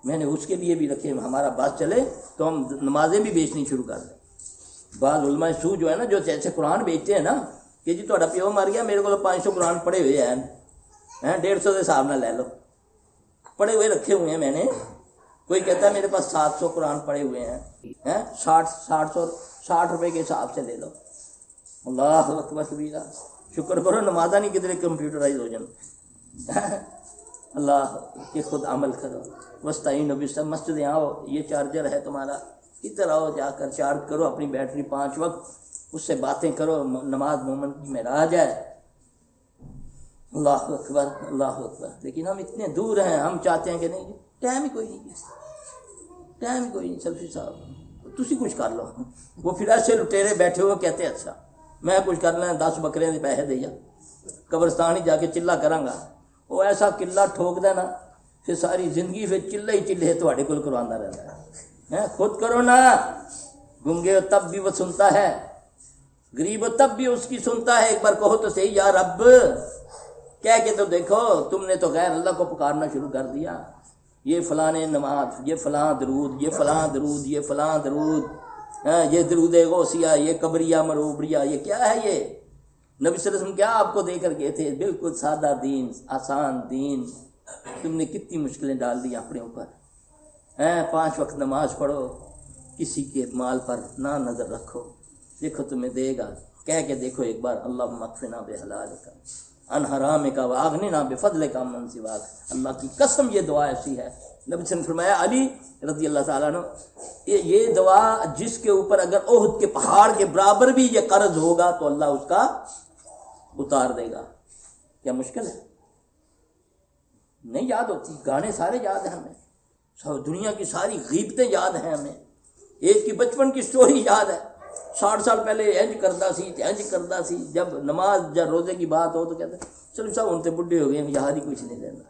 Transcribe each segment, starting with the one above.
میں نے اس کے لیے بھی رکھے، ہمارا بات چلے تو ہم نمازیں بھی بیچنی شروع کر دیں۔ بعض علماء سو جو ہے نا، جو ایسے قرآن بیچتے ہیں نا کہ جی تھوڑا پیو مر گیا، میرے کو تو 500 قرآن پڑے ہوئے ہیں، 150 کے حساب نہ لے لو، پڑے ہوئے رکھے ہوئے ہیں میں نے۔ کوئی کہتا ہے میرے پاس 700 قرآن پڑے ہوئے ہیں، 60 روپے کے حساب سے لے لو۔ اللہ اکبر کبیرہ، شکر کرو نمازہ نہیں کدھر کمپیوٹرائز ہو جائیں۔ اللہ کہ خود عمل کرو۔ وسطین مسجد آؤ، یہ چارجر ہے تمہارا، ادھر آؤ، جا کر چارج کرو اپنی بیٹری 5 وقت، اس سے باتیں کرو، نماز مومن کی معراج ہے۔ اللہ اکبر اللہ اکبر۔ لیکن ہم اتنے دور ہیں، ہم چاہتے ہیں کہ نہیں ٹائم ہی کوئی نہیں، ٹائم ہی کوئی نہیں۔ سلفی صاحب تسی کچھ کر لو، وہ پھر ایسے لٹیرے بیٹھے ہوئے کہتے ہیں اچھا میں کچھ کر لیں، 10 بکرے کے پیسے دیا، قبرستان ہی جا کے چلا کراں گا۔ وہ ایسا قلعہ ٹھوک دینا، پھر ساری زندگی پھر چلے ہی چلے تھوڑے کول کروانا رہتا ہے۔ خود کرو نا، گنگے ہو تب بھی وہ سنتا ہے، غریب ہو تب بھی اس کی سنتا ہے۔ ایک بار کہو تو صحیح یا رب، کہہ کے تو دیکھو، تم نے تو غیر اللہ کو پکارنا شروع کر دیا، یہ فلاں نماز، یہ فلاں درود، یہ فلاں درود، یہ فلاں درود، یہ درود غوثیہ، یہ قبریہ مروبریہ، یہ کیا ہے؟ یہ نبی صلی اللہ علیہ وسلم کیا آپ کو دے کر گئے تھے؟ بالکل سادہ دین، آسان دین، تم نے کتنی مشکلیں ڈال دی اپنے اوپر۔ 5 وقت نماز پڑھو، کسی کے مال پر نہ نظر رکھو، دیکھو تمہیں دے گا۔ کہہ کے دیکھو ایک بار، اللہم اکفنا بحلالک عن حرامک واغننا بفضلک عمن سواک۔ اللہ کی قسم یہ دعا ایسی ہے، نبی صلی اللہ علیہ وسلم نے فرمایا، علی رضی اللہ تعالیٰ عنہ، یہ دعا جس کے اوپر اگر احد کے پہاڑ کے برابر بھی یہ قرض ہوگا تو اللہ اس کا اتار دے گا۔ کیا مشکل ہے؟ نہیں یاد ہوتی، گانے سارے یاد ہیں ہمیں، دنیا کی ساری غیبتیں یاد ہیں ہمیں، ایک کی بچپن کی سٹوری یاد ہے، 60 سال پہلے انج کرتا سی۔ جب نماز جب روزے کی بات ہو تو کہتے ہیں چلو صاحب ان سے بڈھے ہو گئے ہیں، یاد ہی کچھ نہیں رہنا۔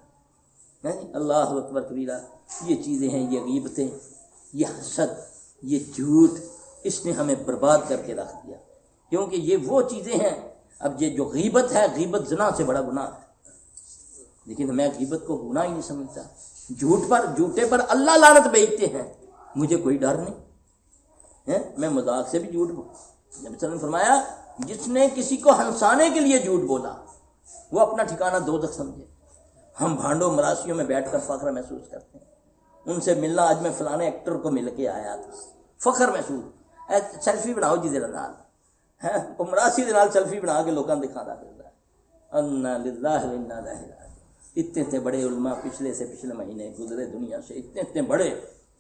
اللہ اکبر کبیرہ۔ یہ چیزیں ہیں، یہ غیبتیں، یہ حسد، یہ جھوٹ، اس نے ہمیں برباد کر کے رکھ دیا، کیونکہ یہ وہ چیزیں ہیں۔ اب یہ جو غیبت ہے، غیبت زنا سے بڑا گناہ ہے، لیکن میں غیبت کو گناہ ہی نہیں سمجھتا۔ جھوٹے پر اللہ لعنت بھیجتے ہیں، مجھے کوئی ڈر نہیں، میں مذاق سے بھی جھوٹ بول۔ نبی صلی اللہ علیہ وسلم نے فرمایا، جس نے کسی کو ہنسانے کے لیے جھوٹ بولا وہ اپنا ٹھکانہ دوزخ سمجھے۔ ہم بھانڈوں مراسیوں میں بیٹھ کر فخر محسوس کرتے ہیں، ان سے ملنا، آج میں فلانے ایکٹر کو مل کے آیا تھا، فخر محسوس، سیلفی بناؤ جی دے نال، مراسی دے نال سیلفی بنا کے لوگوں کو دکھانا پھرتا ہے۔ انا للہ و انا الیہ راجعون۔ اتنے بڑے علماء پچھلے مہینے گزرے دنیا سے، اتنے بڑے،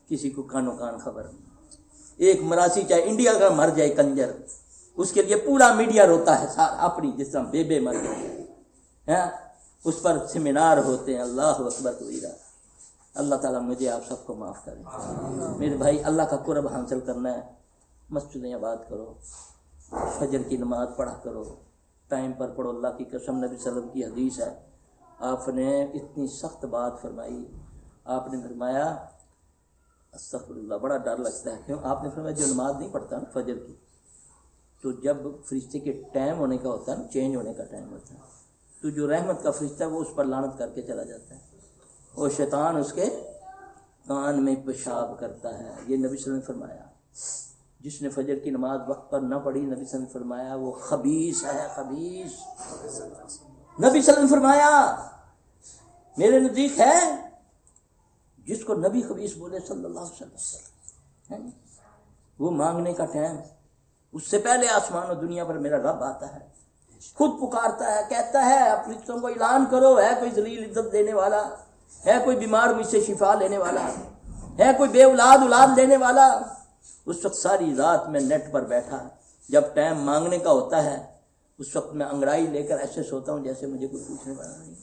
کسی کو کانوں کان خبر نہیں۔ ایک مراسی چاہے انڈیا کا مر جائے کنجر، اس کے لیے پورا میڈیا روتا ہے، اپنی جس طرح بے مر گئے، اس پر سیمینار ہوتے ہیں۔ اللہ اکبر کبیرہ۔ اللہ تعالیٰ مجھے آپ سب کو معاف کرے۔ میرے بھائی، اللہ کا قرب حاصل کرنا ہے، مسجدیں آباد کرو، فجر کی نماز پڑھا کرو، ٹائم پر پڑھو۔ اللہ کی قسم، نبی صلی اللہ علیہ وسلم کی حدیث ہے، آپ نے اتنی سخت بات فرمائی، آپ نے فرمایا، استغفر اللہ، بڑا ڈر لگتا ہے، کیوں؟ آپ نے فرمایا جو نماز نہیں پڑھتا نا فجر کی، تو جب فرشتے کے ٹائم ہونے کا ہوتا ہے نا، چینج ہونے کا ٹائم ہوتا ہے، تو جو رحمت کا فرشتہ ہے وہ اس پر لعنت کر کے چلا جاتا ہے، اور شیطان اس کے کان میں پیشاب کرتا ہے۔ یہ نبی صلی اللہ علیہ وسلم نے فرمایا۔ جس نے فجر کی نماز وقت پر نہ پڑھی، نبی صلی اللہ علیہ وسلم نے فرمایا وہ خبیث ہے، خبیث۔ نبی صلی اللہ علیہ وسلم نے فرمایا، میرے نزدیک ہے جس کو نبی خبیث بولے صلی اللہ علیہ وسلم، وہ مانگنے کا ٹائم، اس سے پہلے آسمان و دنیا پر میرا رب آتا ہے، خود پکارتا ہے، کہتا ہے فرشتوں کو اعلان کرو، ہے کوئی ذلیل عزت دینے والا، ہے کوئی بیمار مجھ سے شفا لینے والا، ہے کوئی بے اولاد دینے والا۔ اس وقت ساری رات میں نیٹ پر بیٹھا، جب ٹائم مانگنے کا ہوتا ہے اس وقت میں انگڑائی لے کر ایسے سوتا ہوں جیسے مجھے کوئی پوچھنے والا نہیں۔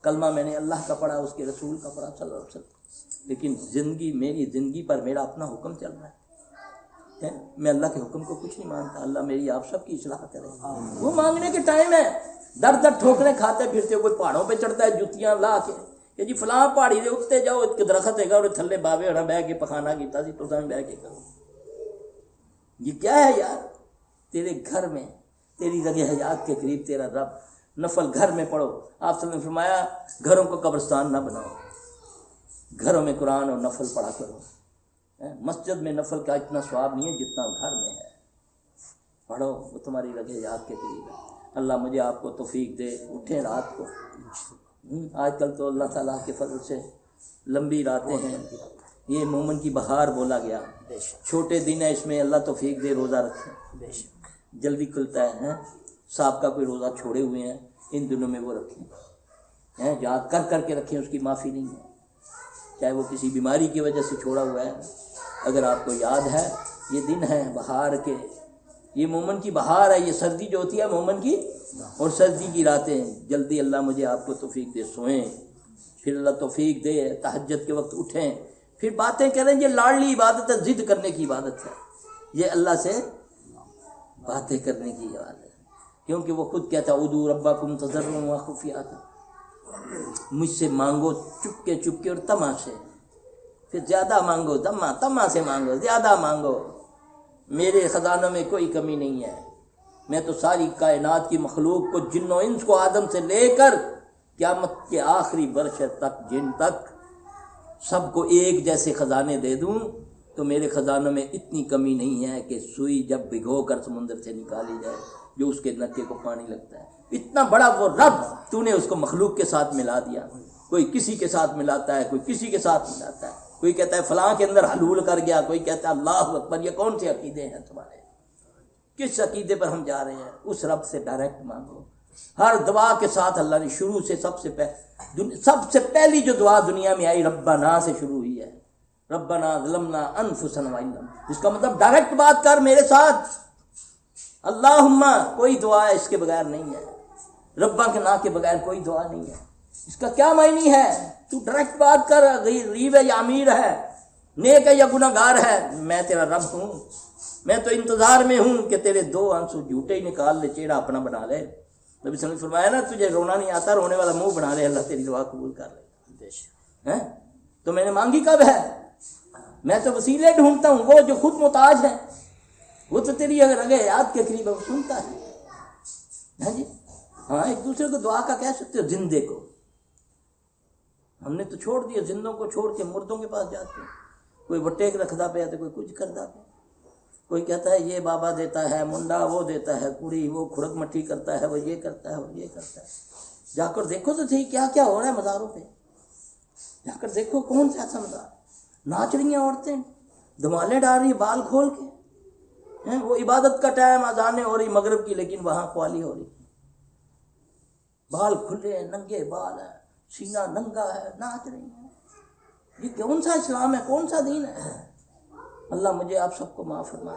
کلمہ میں نے اللہ کا پڑھا، اس کے رسول کا پڑھا صلی اللہ علیہ وسلم، لیکن میری زندگی پر میرا اپنا حکم چل رہا ہے، میں اللہ کے حکم کو کچھ نہیں مانتا۔ اللہ میری آپ سب کی اصلاح کرے۔ وہ مانگنے کے ٹائم ہے، در ٹھوکریں کھاتے پھرتے، کوئی پہاڑوں پہ چڑھتا ہے جتیاں لا کے کہ جی فلاں پہاڑی دے اتنے جاؤ، ایک درخت ہے گا اور تھلے باوے ہونا بہ کے پخانا کیتا سی، تو بہ کے کرو۔ یہ کیا ہے یار؟ تیرے گھر میں تیری رگِ حیات کے قریب تیرا رب، نفل گھر میں پڑھو۔ آپ صلی اللہ علیہ وسلم نے فرمایا گھروں کو قبرستان نہ بناؤ، گھروں میں قرآن اور نفل پڑھا کرو. مسجد میں نفل کا اتنا ثواب نہیں ہے جتنا گھر میں ہے. پڑھو، وہ تمہاری رگے یاد کے قریب ہے. اللہ مجھے آپ کو توفیق دے. اٹھیں رات کو. آج کل تو اللہ تعالیٰ کے فضل سے لمبی راتیں ہیں. یہ مومن کی بہار بولا گیا. چھوٹے دن ہے، اس میں اللہ توفیق دے روزہ رکھیں. جلدی کھلتا ہے. صاحب کا کوئی روزہ چھوڑے ہوئے ہیں ان دنوں میں وہ رکھیں. یاد کر کر کے رکھیں، اس کی معافی نہیں ہے. چاہے وہ کسی بیماری کی وجہ سے چھوڑا ہوا ہے، اگر آپ کو یاد ہے یہ دن ہے بہار کے. یہ مومن کی بہار ہے. یہ سردی جو ہوتی ہے مومن کی، اور سردی کی راتیں. جلدی اللہ مجھے آپ کو توفیق دے. سوئیں، پھر اللہ توفیق دے تہجد کے وقت اٹھیں، پھر باتیں کریں. یہ لاڈلی عبادت ہے، ضد کرنے کی عبادت ہے. یہ اللہ سے باتیں کرنے کی عبادت ہے، کیونکہ وہ خود کہتا ہے ادعوا ربکم تضرعا وخفیہ. مجھ سے مانگو چپکے چپکے اور تما سے. پھر زیادہ مانگو، تما سے مانگو، زیادہ مانگو. میرے خزانوں میں کوئی کمی نہیں ہے. میں تو ساری کائنات کی مخلوق کو، جن و انس کو، آدم سے لے کر قیامت کے آخری برش تک، جن تک، سب کو ایک جیسے خزانے دے دوں تو میرے خزانوں میں اتنی کمی نہیں ہے کہ سوئی جب بھگو کر سمندر سے نکالی جائے جو اس کے نکے کو پانی لگتا ہے. اتنا بڑا وہ رب، تو نے اس کو مخلوق کے ساتھ ملا دیا. کوئی کسی کے ساتھ ملاتا ہے، کوئی کسی کے ساتھ ملاتا ہے. کوئی کہتا ہے فلاں کے اندر حلول کر گیا، کوئی کہتا ہے اللہ اکبر. یہ کون سے عقیدے ہیں تمہارے؟ کس عقیدے پر ہم جا رہے ہیں؟ اس رب سے ڈائریکٹ مانگو. ہر دعا کے ساتھ اللہ نے شروع سے سب سے پہلی جو دعا دنیا میں آئی ربنا سے شروع ہوئی ہے. ربنا ظلمنا انفسنا وان لم، جس کا مطلب ڈائریکٹ بات کر میرے ساتھ. اللہم، کوئی دعا اس کے بغیر نہیں ہے. ربا کے نا کے بغیر کوئی دعا نہیں ہے. اس کا کیا معنی ہے؟ تو ڈائریکٹ بات کر. غریب ہے یا امیر ہے، نیک ہے یا گناہ گار ہے، میں تیرا رب ہوں. میں تو انتظار میں ہوں کہ تیرے دو آنسو جھوٹے ہی نکال لے، چہرہ اپنا بنا لے. نبی صلی اللہ علیہ وسلم نے فرمایا نا، تجھے رونا نہیں آتا، رونے والا منہ بنا لے، اللہ تیری دعا قبول کر لے. تو میں نے مانگی کب ہے؟ میں تو وسیلے ڈھونڈتا ہوں. وہ جو خود محتاج ہے وہ تو تیری اگر رگے یاد کے قریب سنتا ہے. جی ہاں، ایک دوسرے کو دعا کا کہہ سکتے ہو. زندے کو ہم نے تو چھوڑ دیا، زندوں کو چھوڑ کے مردوں کے پاس جاتے ہیں. کوئی وٹے رکھدا پہ تو کوئی کچھ کردا پہ. کوئی کہتا ہے یہ بابا دیتا ہے، منڈا وہ دیتا ہے، کڑی وہ کھڑک مٹھی کرتا ہے، وہ یہ کرتا ہے، وہ یہ کرتا ہے. جا کر دیکھو تو صحیح کیا کیا ہو رہا ہے مزاروں پہ. جا کر دیکھو کون سا ایسا مزار. ناچ رہی ہیں عورتیں، دھمالے ڈال رہی ہیں بال کھول کے. وہ عبادت کا ٹائم، اذانیں ہو رہی مغرب کی، لیکن وہاں قوالی ہو رہی. بال کھلے ہیں، ننگے بال ہیں، سینہ ننگا ہے، ناچ رہی ہیں. یہ کون سا اسلام ہے؟ کون سا دین ہے؟ اللہ مجھے آپ سب کو معاف فرما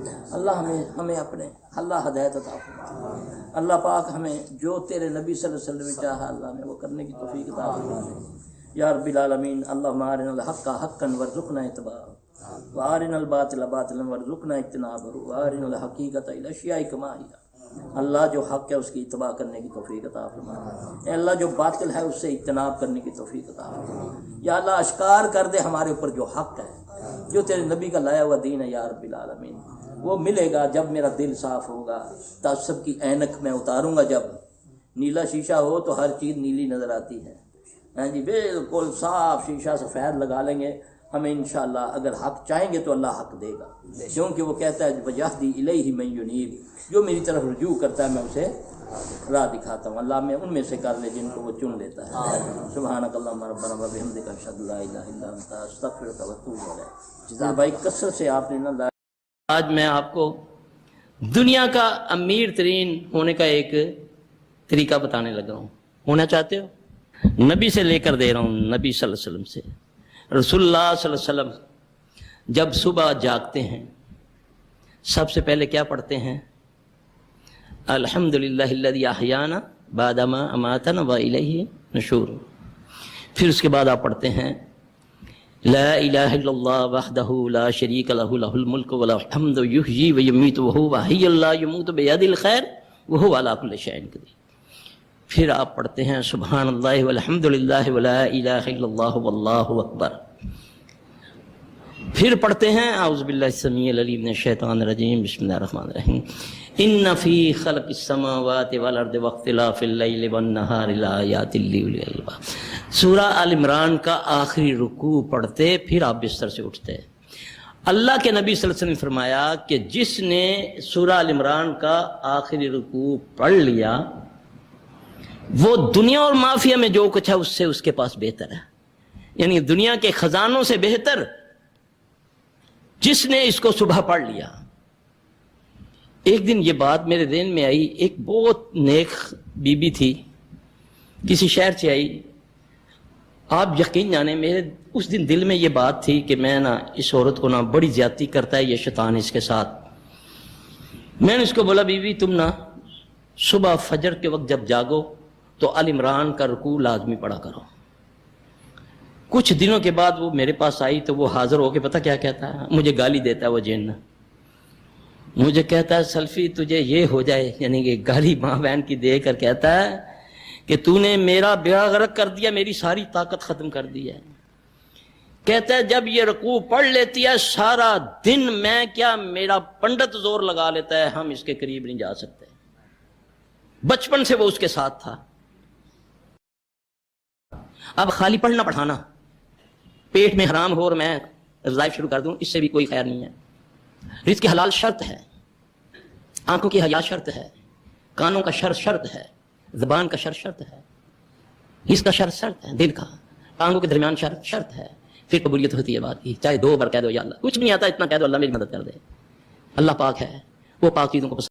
دے. اللہ ہمیں اپنے اللہ ہدایت عطا فرما. اللہ پاک ہمیں جو تیرے نبی صلی اللہ علیہ وسلم نے چاہا اللہ نے وہ کرنے کی توفیق عطا فرما دے یا رب العالمین. اللہم ارنا الحق حقا وارزقنا اتباعہ وارنا الباطل باطلا وارزقنا اجتنابہ وارنا الحقیقۃ الاشیاء کما ہی. اللہ جو حق ہے اس کی اتباع کرنے کی توفیق عطا فرما. اے اللہ جو باطل ہے اس سے اجتناب کرنے کی توفیق عطا فرما. یا اللہ اشکار کر دے ہمارے اوپر جو حق ہے، جو تیرے نبی کا لایا ہوا دین ہے یا رب العالمین. وہ ملے گا جب میرا دل صاف ہوگا. تعصب کی اینک میں اتاروں گا. جب نیلا شیشہ ہو تو ہر چیز نیلی نظر آتی ہے. ہاں جی، بالکل صاف شیشہ سفید لگا لیں گے. ہمیں انشاءاللہ اگر حق چاہیں گے تو اللہ حق دے گا، کیونکہ وہ کہتا ہے وَيَهْدِي إِلَيْهِ مَن يُنِيبُ، جو میری طرف رجوع کرتا ہے میں اسے راہ دکھاتا ہوں. اللہ میں ان میں سے کر لے جن کو وہ چن لیتا ہے. سبحانک اللہم ربنا وبحمدک اشہد لا الہ الا انت استغفرک واتوب الیک. بھائی کثرت سے آپ نے نا، آج میں آپ کو دنیا کا امیر ترین ہونے کا ایک طریقہ بتانے لگا ہوں. ہونا چاہتے ہو؟ نبی سے لے کر دے رہا ہوں، نبی صلی اللہ علیہ وسلم سے. رسول اللہ صلی اللہ علیہ وسلم جب صبح جاگتے ہیں سب سے پہلے کیا پڑھتے ہیں؟ الحمدللہ الذی احیانا بعد ما اماتنا والیہ نشور. پھر اس کے بعد آپ پڑھتے ہیں لا الہ الا اللہ وحدہ لا شریک لہ لہ الملک ولہ الحمد یحیی ویمیت وہو حی لا یموت بیدہ الخیر وہو علی کل شیء قدیر. پھر آپ پڑھتے ہیں سبحان اللہ والحمد للہ ولا الہ الا اللہ واللہ اکبر. پھر پڑھتے ہیں اعوذ باللہ السمیع العلیم من الشیطان الرجیم بسم اللہ الرحمن الرحیم. ان فی خلق السماوات والارض واختلاف اللیل والنہار لآیات لأولی الالباب. سورہ آل عمران کا آخری رکوع پڑھتے پھر آپ بستر سے اٹھتے. اللہ کے نبی صلی اللہ علیہ وسلم نے فرمایا کہ جس نے سورہ آل عمران کا آخری رکوع پڑھ لیا وہ دنیا اور مافیا میں جو کچھ ہے اس سے اس کے پاس بہتر ہے. یعنی دنیا کے خزانوں سے بہتر جس نے اس کو صبح پڑھ لیا. ایک دن یہ بات میرے ذہن میں آئی. ایک بہت نیک بی بی تھی, کسی شہر سے آئی. آپ یقین جانے میرے اس دن دل میں یہ بات تھی کہ میں نا اس عورت کو نا بڑی زیادتی کرتا ہے یہ شیطان اس کے ساتھ. میں نے اس کو بولا بی بی تم نا صبح فجر کے وقت جب جاگو تو آل عمران کا رکوع لازمی پڑھا کرو. کچھ دنوں کے بعد وہ میرے پاس آئی تو وہ حاضر ہو کے پتہ کیا کہتا ہے, مجھے گالی دیتا ہے وہ جن. مجھے کہتا ہے سلفی تجھے یہ ہو جائے, یعنی کہ گالی ماں بہن کی دے کر کہتا ہے کہ تو نے میرا بیڑا غرق کر دیا, میری ساری طاقت ختم کر دی ہے. کہتا ہے جب یہ رکوع پڑھ لیتی ہے سارا دن میں کیا میرا پنڈت زور لگا لیتا ہے ہم اس کے قریب نہیں جا سکتے. بچپن سے وہ اس کے ساتھ تھا. اب خالی پڑھنا پڑھانا پیٹ میں حرام ہو اور میں وظائف شروع کر دوں اس سے بھی کوئی خیر نہیں ہے. رزق حلال شرط ہے, آنکھوں کی حیا شرط ہے, کانوں کا شرط ہے, زبان کا شرط ہے, اس کا شرط ہے, دل کا ٹانگوں کے درمیان شرط ہے. پھر قبولیت ہوتی ہے بات کی. چاہے 2 بار کہہ دو یا اللہ کچھ نہیں آتا اتنا کہہ دو اللہ میری مدد کر دے. اللہ پاک ہے, وہ پاک چیزوں کو پسند